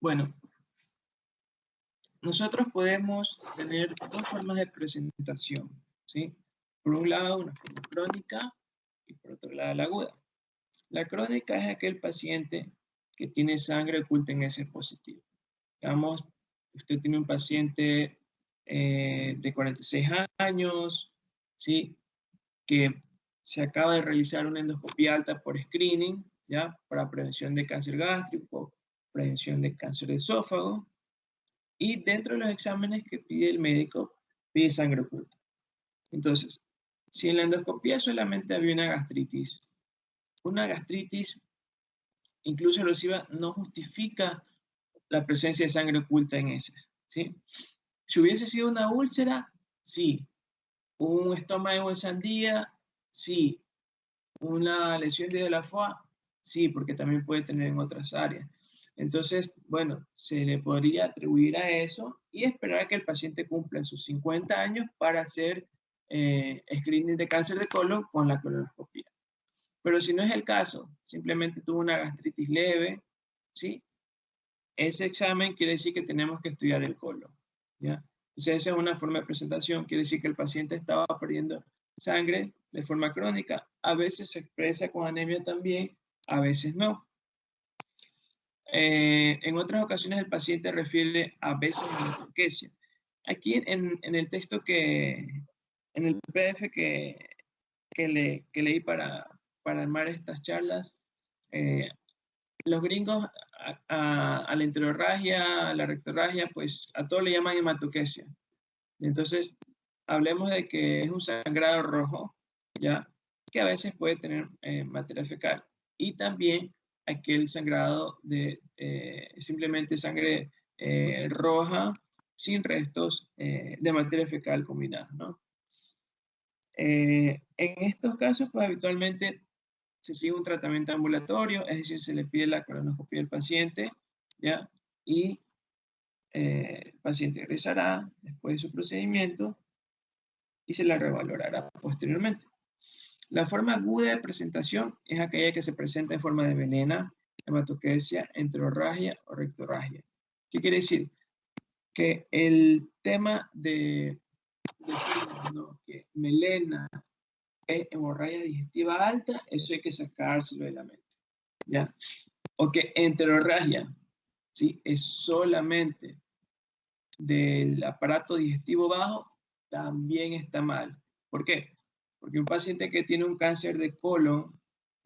Bueno, nosotros podemos tener dos formas de presentación, ¿sí? Por un lado, una forma crónica y por otro lado, la aguda. La crónica es aquel paciente que tiene sangre oculta en ese positivo. Digamos, usted tiene un paciente de 46 años, ¿sí? Que se acaba de realizar una endoscopia alta por screening, ¿ya? Para prevención de cáncer gástrico, prevención de cáncer de esófago, y dentro de los exámenes que pide el médico, pide sangre oculta. Entonces, si en la endoscopia solamente había una gastritis incluso erosiva no justifica la presencia de sangre oculta en heces, ¿sí? Si hubiese sido una úlcera, sí. Un estómago en sandía, sí. Una lesión de la foie, sí, porque también puede tener en otras áreas. Entonces, bueno, se le podría atribuir a eso y esperar a que el paciente cumpla sus 50 años para hacer screening de cáncer de colon con la colonoscopia. Pero si no es el caso, simplemente tuvo una gastritis leve, ¿sí? Ese examen quiere decir que tenemos que estudiar el colon, ¿ya? Entonces esa es una forma de presentación, quiere decir que el paciente estaba perdiendo sangre de forma crónica, a veces se expresa con anemia también, a veces no. En otras ocasiones el paciente refiere a veces a turquesia. Aquí en el texto en el PDF que leí para armar estas charlas, los gringos a la enterorragia, a la rectorragia, pues a todo le llaman hematoquesia. Entonces, hablemos de que es un sangrado rojo, ¿ya? Que a veces puede tener materia fecal. Y también aquel sangrado de simplemente sangre roja sin restos de materia fecal combinada, ¿no? En estos casos, pues habitualmente se sigue un tratamiento ambulatorio, es decir, se le pide la colonoscopia al paciente, ¿ya? Y el paciente regresará después de su procedimiento y se la revalorará posteriormente. La forma aguda de presentación es aquella que se presenta en forma de melena, hematoquesia, enterorragia o rectorragia. ¿Qué quiere decir? Que el tema de ¿no? Que melena es hemorragia digestiva alta, eso hay que sacárselo de la mente, ¿ya? O que enterorragia, ¿sí? Es solamente del aparato digestivo bajo, también está mal. ¿Por qué? Porque un paciente que tiene un cáncer de colon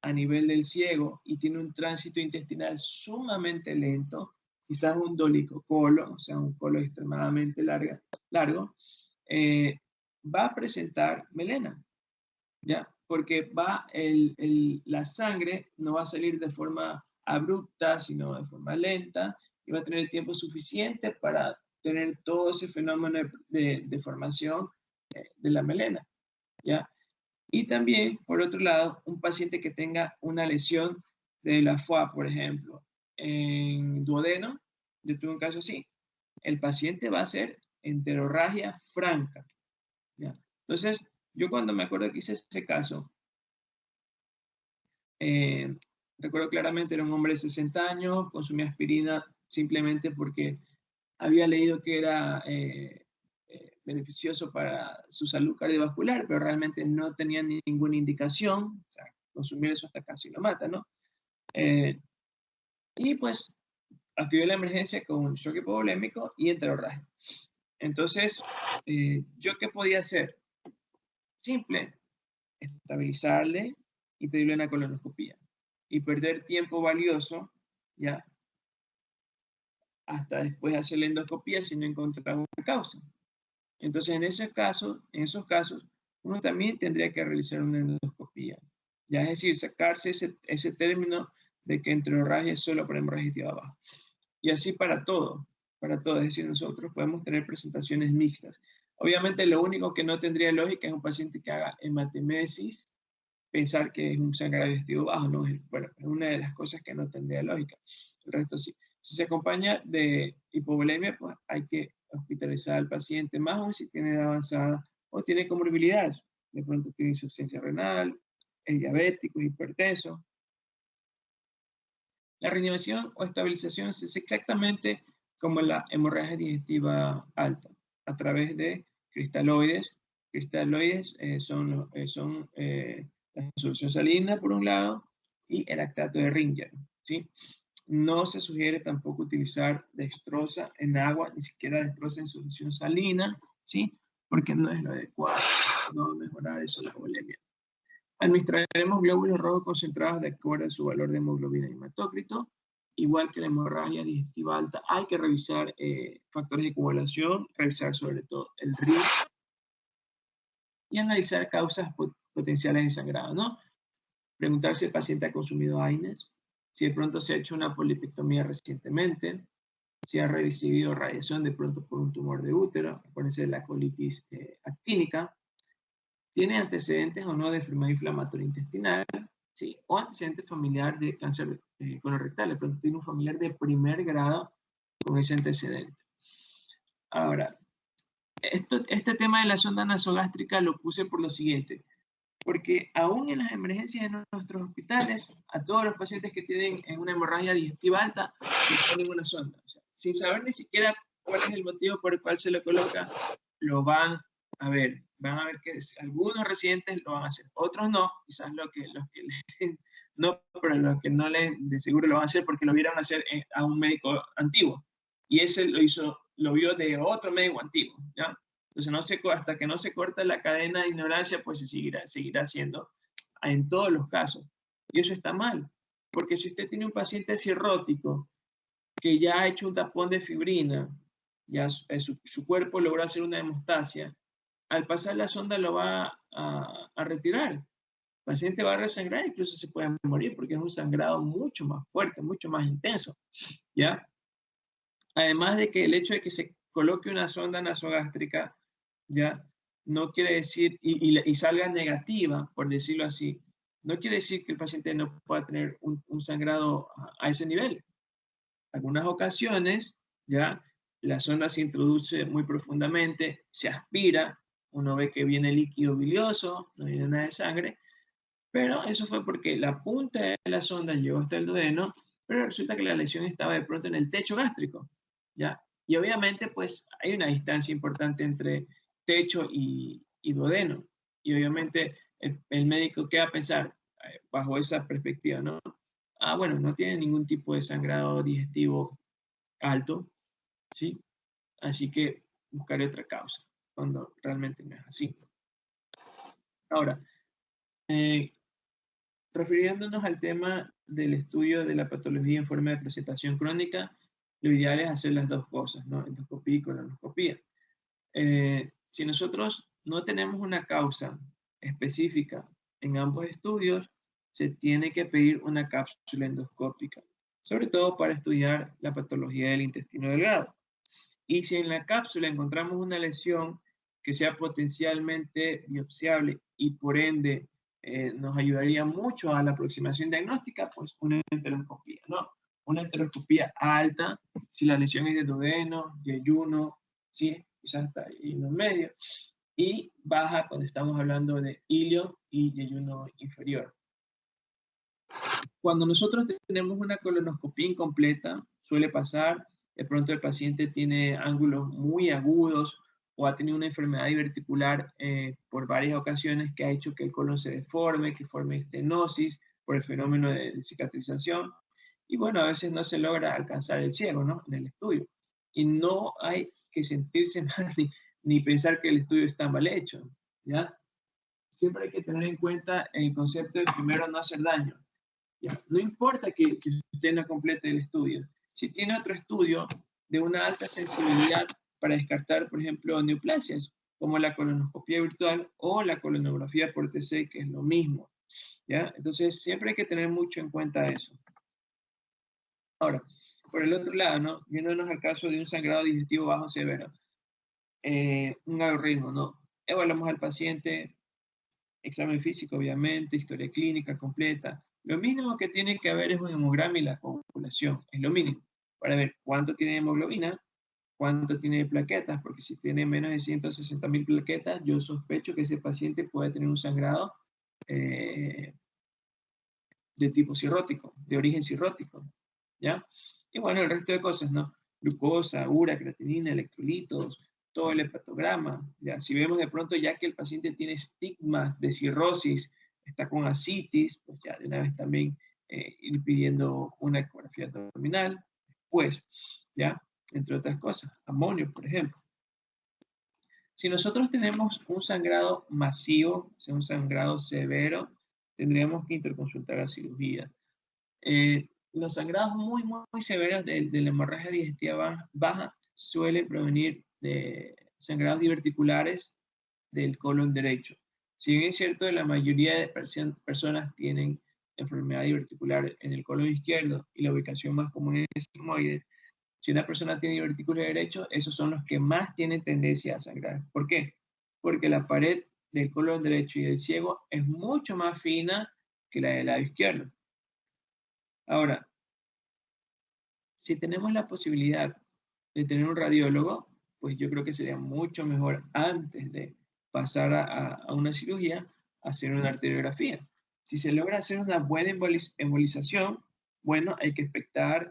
a nivel del ciego y tiene un tránsito intestinal sumamente lento, quizás un dolicocolon, o sea, un colon extremadamente largo, va a presentar melena, ¿ya? Porque la sangre no va a salir de forma abrupta, sino de forma lenta, y va a tener el tiempo suficiente para tener todo ese fenómeno de formación de la melena, ¿ya? Y también, por otro lado, un paciente que tenga una lesión de la foie, por ejemplo, en duodeno, yo tuve un caso así, el paciente va a ser enterorragia franca, ¿ya? Entonces, yo cuando me acuerdo que hice ese caso, eh, recuerdo claramente, era un hombre de 60 años, consumía aspirina simplemente porque había leído que era beneficioso para su salud cardiovascular, pero realmente no tenía ninguna indicación, o sea, consumir eso hasta casi lo mata, ¿no? Y pues acudió a la emergencia con un choque hipovolémico y enterorragia. Entonces, ¿yo qué podía hacer? Simple, estabilizarle y pedirle una colonoscopia. Y perder tiempo valioso, ¿ya? Hasta después de hacer la endoscopia si no encontramos una causa. Entonces, en esos casos, uno también tendría que realizar una endoscopia. Ya es decir, sacarse ese término de que enterorragia es solo para hemorragia digestiva baja. Y así para todo, para todo. Es decir, nosotros podemos tener presentaciones mixtas. Obviamente, lo único que no tendría lógica es un paciente que haga hematemesis, pensar que es un sangrado digestivo bajo, ¿no? Bueno, es una de las cosas que no tendría lógica. El resto sí. Si se acompaña de hipovolemia, pues hay que hospitalizar al paciente, más aún si tiene edad avanzada o tiene comorbilidades. De pronto tiene insuficiencia renal, es diabético, es hipertenso. La reanimación o estabilización es exactamente como la hemorragia digestiva alta, a través de cristaloides. Cristaloides la solución salina, por un lado, y el lactato de Ringer, ¿sí? No se sugiere tampoco utilizar dextrosa en agua, ni siquiera dextrosa en solución salina, ¿sí? Porque no es lo adecuado, no va a mejorar eso la bulimia. Administraremos glóbulos rojos concentrados de acuerdo a su valor de hemoglobina y hematócrito. Igual que la hemorragia digestiva alta, hay que revisar factores de coagulación, revisar sobre todo el RIR y analizar causas potenciales de sangrado, ¿no? Preguntar si el paciente ha consumido AINES, si de pronto se ha hecho una polipectomía recientemente, si ha recibido radiación de pronto por un tumor de útero, acuérdense de la colitis actínica, tiene antecedentes o no de enfermedad inflamatoria intestinal, ¿sí? O antecedente familiar de cáncer colorectal, de pronto tiene un familiar de primer grado con ese antecedente. Ahora, este tema de la sonda nasogástrica lo puse por lo siguiente, porque aún en las emergencias de nuestros hospitales, a todos los pacientes que tienen una hemorragia digestiva alta, les ponen una sonda. O sea, sin saber ni siquiera cuál es el motivo por el cual se lo coloca, lo van a ver. Van a ver que algunos residentes lo van a hacer, otros no, quizás los que no, pero los que no de seguro lo van a hacer porque lo vieron hacer a un médico antiguo. Y ese lo vio de otro médico antiguo, ¿ya? Entonces, hasta que no se corta la cadena de ignorancia, pues se seguirá haciendo en todos los casos. Y eso está mal, porque si usted tiene un paciente cirrótico que ya ha hecho un tapón de fibrina, ya su cuerpo logró hacer una hemostasia, al pasar la sonda lo va a retirar. El paciente va a resangrar, incluso se puede morir, porque es un sangrado mucho más fuerte, mucho más intenso, ¿ya? Además de que el hecho de que se coloque una sonda nasogástrica, ya, no quiere decir, y salga negativa, por decirlo así, no quiere decir que el paciente no pueda tener un sangrado a ese nivel. Algunas ocasiones, ya, la sonda se introduce muy profundamente, se aspira, uno ve que viene líquido bilioso, no viene nada de sangre, pero eso fue porque la punta de la sonda llegó hasta el duodeno, pero resulta que la lesión estaba de pronto en el techo gástrico, ¿ya? Y obviamente, pues, hay una distancia importante entre techo y duodeno. Y obviamente el médico, ¿qué va a pensar bajo esa perspectiva, no? Ah, bueno, no tiene ningún tipo de sangrado digestivo alto, ¿sí? Así que buscaré otra causa, cuando realmente no es así. Ahora, refiriéndonos al tema del estudio de la patología en forma de presentación crónica, lo ideal es hacer las dos cosas, ¿no? Endoscopía y colonoscopía. Si nosotros no tenemos una causa específica en ambos estudios, se tiene que pedir una cápsula endoscópica, sobre todo para estudiar la patología del intestino delgado. Y si en la cápsula encontramos una lesión que sea potencialmente biopsiable y por ende nos ayudaría mucho a la aproximación diagnóstica, pues una enteroscopía, ¿no? Una enteroscopía alta, si la lesión es de duodeno, yeyuno, ¿sí? Quizás está ahí en los medios, y baja cuando estamos hablando de ilio y yeyuno inferior. Cuando nosotros tenemos una colonoscopía incompleta, suele pasar, de pronto el paciente tiene ángulos muy agudos o ha tenido una enfermedad diverticular por varias ocasiones que ha hecho que el colon se deforme, que forme estenosis por el fenómeno de cicatrización. Y bueno, a veces no se logra alcanzar el ciego, ¿no? En el estudio. Y no hay que sentirse mal ni pensar que el estudio está mal hecho, ¿ya? Siempre hay que tener en cuenta el concepto de primero no hacer daño. ¿Ya? No importa que usted no complete el estudio. Si tiene otro estudio de una alta sensibilidad para descartar, por ejemplo, neoplasias, como la colonoscopia virtual o la colonografía por TC, que es lo mismo. ¿Ya? Entonces, siempre hay que tener mucho en cuenta eso. Ahora, por el otro lado, ¿no? Viéndonos al caso de un sangrado digestivo bajo severo, un algoritmo, ¿no? Evaluamos al paciente, examen físico, obviamente, historia clínica completa. Lo mínimo que tiene que haber es un hemograma y la coagulación, es lo mínimo, para ver cuánto tiene de hemoglobina, cuánto tiene de plaquetas, porque si tiene menos de 160.000 plaquetas, yo sospecho que ese paciente puede tener un sangrado de tipo cirrótico, de origen cirrótico. ¿ya? Y bueno, el resto de cosas, ¿no? Glucosa, ura, creatinina, electrolitos, todo el hepatograma, ¿ya? Si vemos de pronto ya que el paciente tiene estigmas de cirrosis, está con ascitis, pues ya de una vez también ir pidiendo una ecografía abdominal, pues, ¿ya? Entre otras cosas, amonio, por ejemplo. Si nosotros tenemos un sangrado masivo, o sea, un sangrado severo, tendríamos que interconsultar a cirugía. Los sangrados muy severos de la hemorragia digestiva baja suelen provenir de sangrados diverticulares del colon derecho. Si bien es cierto, la mayoría de personas tienen enfermedad diverticular en el colon izquierdo y la ubicación más común es el sigmoide, si una persona tiene divertículo derecho, esos son los que más tienen tendencia a sangrar. ¿Por qué? Porque la pared del colon derecho y del ciego es mucho más fina que la del lado izquierdo. Ahora, si tenemos la posibilidad de tener un radiólogo, pues yo creo que sería mucho mejor antes de pasar a una cirugía, hacer una arteriografía. Si se logra hacer una buena embolización, bueno, hay que expectar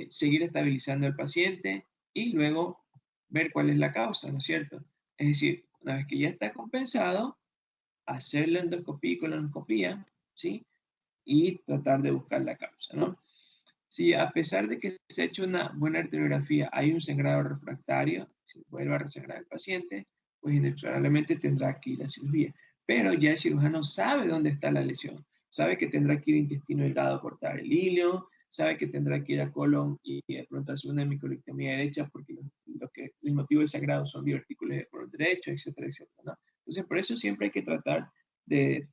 seguir estabilizando al paciente y luego ver cuál es la causa, ¿no es cierto? Es decir, una vez que ya está compensado, hacer la endoscopía y colonoscopía, ¿sí? Y tratar de buscar la causa, ¿no? Si a pesar de que se ha hecho una buena arteriografía, hay un sangrado refractario, si vuelve a resangrar el paciente, pues inexorablemente tendrá que ir a cirugía. Pero ya el cirujano sabe dónde está la lesión, sabe que tendrá que ir a intestino delgado a cortar el hilo, sabe que tendrá que ir a colon y de pronto hacer una microlectomía derecha porque el motivo del sangrado son divertículos de colon derecho, etcétera, etcétera, ¿no? Entonces, por eso siempre hay que tratar de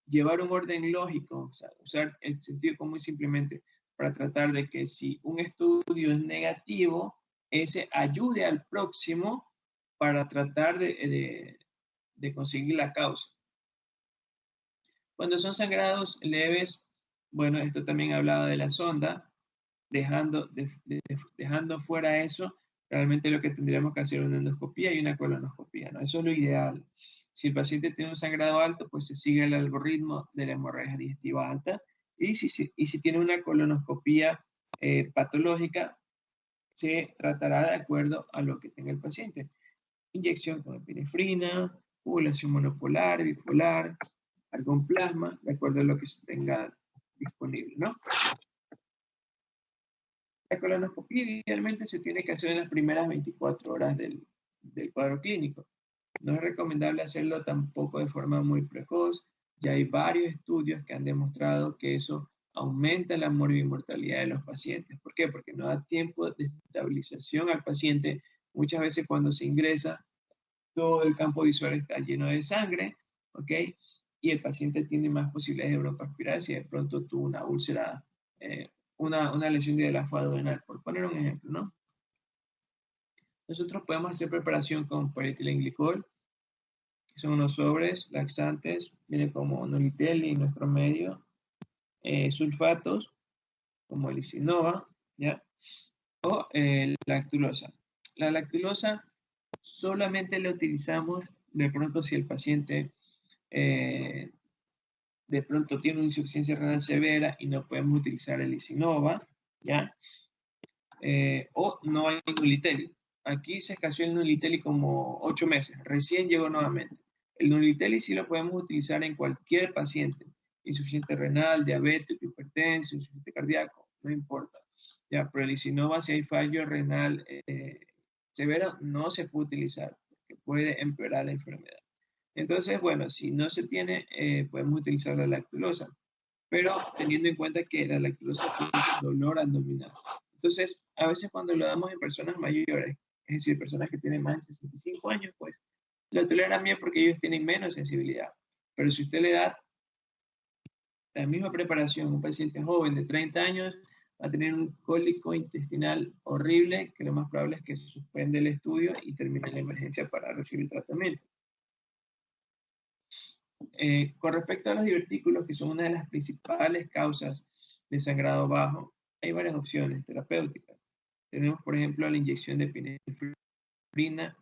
llevar un orden lógico, o sea, usar el sentido común simplemente para tratar de que si un estudio es negativo, ese ayude al próximo para tratar de conseguir la causa. Cuando son sangrados leves, bueno, esto también hablaba de la sonda, dejando fuera eso, realmente lo que tendríamos que hacer es una endoscopía y una colonoscopía, ¿no? Eso es lo ideal. Si el paciente tiene un sangrado alto, pues se sigue el algoritmo de la hemorragia digestiva alta. Y si tiene una colonoscopía patológica, se tratará de acuerdo a lo que tenga el paciente. Inyección con epinefrina, ovulación monopolar, bipolar, algún plasma, de acuerdo a lo que se tenga disponible, ¿no? La colonoscopia idealmente se tiene que hacer en las primeras 24 horas del cuadro clínico. No es recomendable hacerlo tampoco de forma muy precoz. Ya hay varios estudios que han demostrado que eso aumenta la mortalidad de los pacientes. ¿Por qué? Porque no da tiempo de estabilización al paciente. Muchas veces cuando se ingresa, todo el campo visual está lleno de sangre, ¿ok? Y el paciente tiene más posibilidades de broncoaspirar si de pronto tuvo una úlcera, una lesión de la duodenal, por poner un ejemplo, ¿no? Nosotros podemos hacer preparación con polietilenglicol, que son unos sobres laxantes, viene como Nolitel en nuestro medio, sulfatos, como el Isinova, ¿ya? O lactulosa. La lactulosa solamente la utilizamos de pronto si el paciente de pronto tiene una insuficiencia renal severa y no podemos utilizar el Isinova, ¿ya? O no hay Nuliteli. Aquí se escaseó el Nuliteli como 8 meses, recién llegó nuevamente. El Nuliteli sí lo podemos utilizar en cualquier paciente, insuficiente renal, diabético, hipertenso, insuficiente cardíaco, no importa. Ya, pero el Isinova, si hay fallo renal severo, no se puede utilizar, porque puede empeorar la enfermedad. Entonces, bueno, si no se tiene, podemos utilizar la lactulosa, pero teniendo en cuenta que la lactulosa tiene dolor abdominal. Entonces, a veces cuando lo damos en personas mayores, es decir, personas que tienen más de 65 años, pues lo toleran bien porque ellos tienen menos sensibilidad. Pero si usted le da la misma preparación a un paciente joven de 30 años, va a tener un cólico intestinal horrible, que lo más probable es que se suspende el estudio y termine la emergencia para recibir tratamiento. Con respecto a los divertículos, que son una de las principales causas de sangrado bajo, hay varias opciones terapéuticas. Tenemos, por ejemplo, la inyección de epinefrina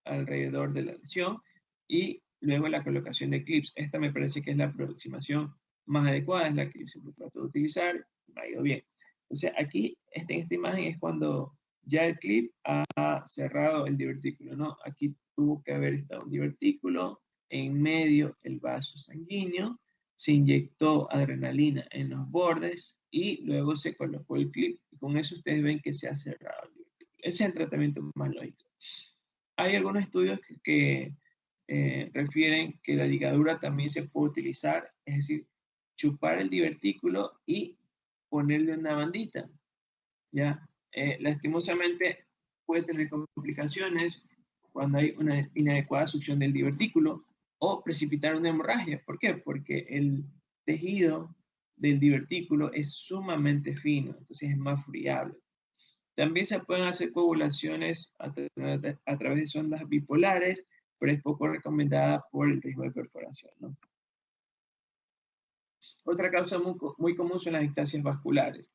alrededor de la lesión y luego la colocación de clips. Esta me parece que es la aproximación más adecuada, es la que yo siempre trato de utilizar, me ha ido bien. Entonces, aquí, en esta imagen es cuando ya el clip ha cerrado el divertículo, ¿no? Aquí tuvo que haber estado un divertículo, en medio el vaso sanguíneo, se inyectó adrenalina en los bordes y luego se colocó el clip. Y con eso ustedes ven que se ha cerrado el divertículo. Ese es el tratamiento más lógico. Hay algunos estudios que refieren que la ligadura también se puede utilizar, es decir, chupar el divertículo y ponerle una bandita, ¿ya? Lastimosamente puede tener complicaciones cuando hay una inadecuada succión del divertículo o precipitar una hemorragia. ¿Por qué? Porque el tejido del divertículo es sumamente fino, entonces es más friable. También se pueden hacer coagulaciones a través de sondas bipolares, pero es poco recomendada por el riesgo de perforación, ¿no? Otra causa muy común son las ectasias vasculares.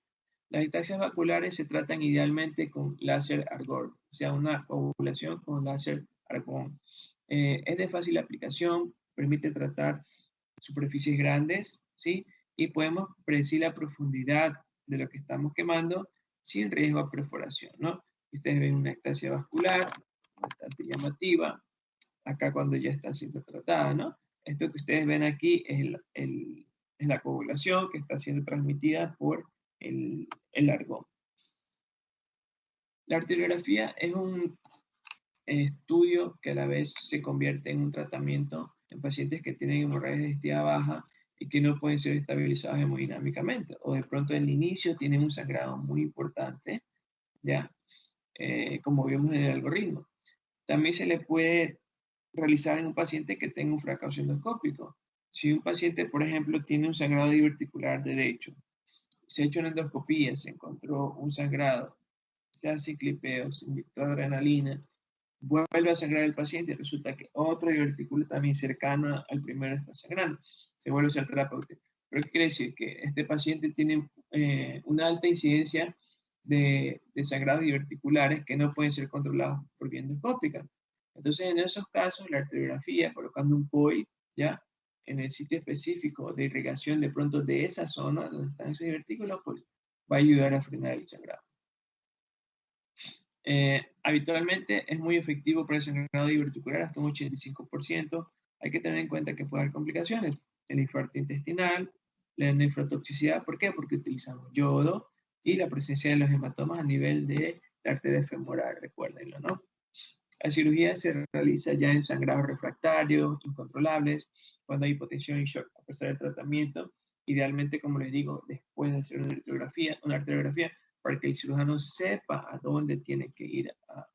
Las ectasias vasculares se tratan idealmente con láser argón, o sea, una coagulación con láser argón. Es de fácil aplicación, permite tratar superficies grandes, ¿sí? Y podemos predecir la profundidad de lo que estamos quemando sin riesgo a perforación, ¿no? Ustedes ven una ectasia vascular bastante llamativa, acá cuando ya está siendo tratada, ¿no? Esto que ustedes ven aquí es la coagulación que está siendo transmitida por el argón. La arteriografía es un estudio que a la vez se convierte en un tratamiento en pacientes que tienen hemorragia digestiva baja y que no pueden ser estabilizados hemodinámicamente, o de pronto en el inicio tienen un sangrado muy importante, ¿ya? Como vimos en el algoritmo. También se le puede realizar en un paciente que tenga un fracaso endoscópico. Si un paciente, por ejemplo, tiene un sangrado diverticular derecho, se ha hecho una endoscopía, se encontró un sangrado, se hace clipeo, se inyectó adrenalina, vuelve a sangrar el paciente y resulta que otro divertículo también cercano al primero está sangrando. Se vuelve a ser terapéutico. ¿Pero qué quiere decir? Que este paciente tiene una alta incidencia de sangrados diverticulares que no pueden ser controlados por vía endoscópica. Entonces, en esos casos, la arteriografía, colocando un POI, ¿ya? En el sitio específico de irrigación de pronto de esa zona donde están esos divertículos, pues va a ayudar a frenar el sangrado. Habitualmente es muy efectivo para el sangrado diverticular hasta un 85%. Hay que tener en cuenta que puede haber complicaciones. El infarto intestinal, la nefrotoxicidad. ¿Por qué? Porque utilizamos yodo y la presencia de los hematomas a nivel de la arteria femoral, recuérdenlo, ¿no? La cirugía se realiza ya en sangrados refractarios, incontrolables, cuando hay hipotensión y shock a pesar del tratamiento. Idealmente, como les digo, después de hacer una arteriografía para que el cirujano sepa a dónde tiene que ir a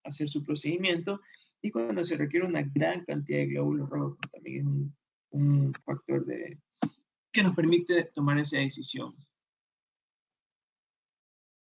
hacer su procedimiento. Y cuando se requiere una gran cantidad de glóbulos rojos, pues también es un factor que nos permite tomar esa decisión.